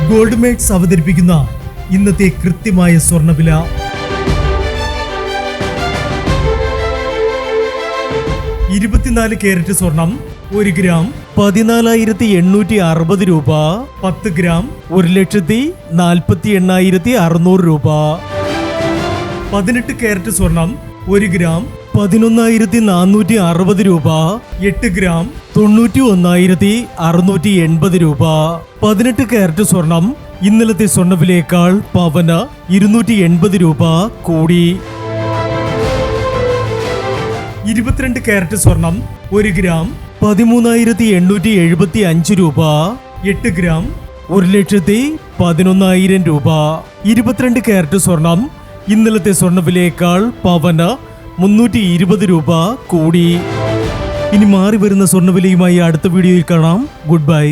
Gold makes അവതരിപ്പിക്കുന്ന ഇന്നത്തെ കൃത്യമായ സ്വർണ്ണവില. 24 കാരറ്റ് സ്വർണം 1 ഗ്രാം 14,860 രൂപ. 10 ഗ്രാം 1,48,600 രൂപ. 18 കാരറ്റ് സ്വർണം 1 ഗ്രാം 11,460 രൂപ. 8 ഗ്രാം 91,680 രൂപ. 18 കാരറ്റ് സ്വർണം ഇന്നലത്തെ സ്വർണ്ണവിലയേക്കാൾ പവന് 280 രൂപ കൂടി. 22 കാരറ്റ് സ്വർണം 1 ഗ്രാം 13,875 രൂപ. 8 ഗ്രാം 1,11,000 രൂപ. 22 കാരറ്റ് സ്വർണം ഇന്നലത്തെ സ്വർണ്ണവിലയേക്കാൾ പവന് 320 രൂപ കൂടി. ഇനി മാറി വരുന്ന സ്വർണ്ണവിലയുമായി അടുത്ത വീഡിയോയിൽ കാണാം. Good bye.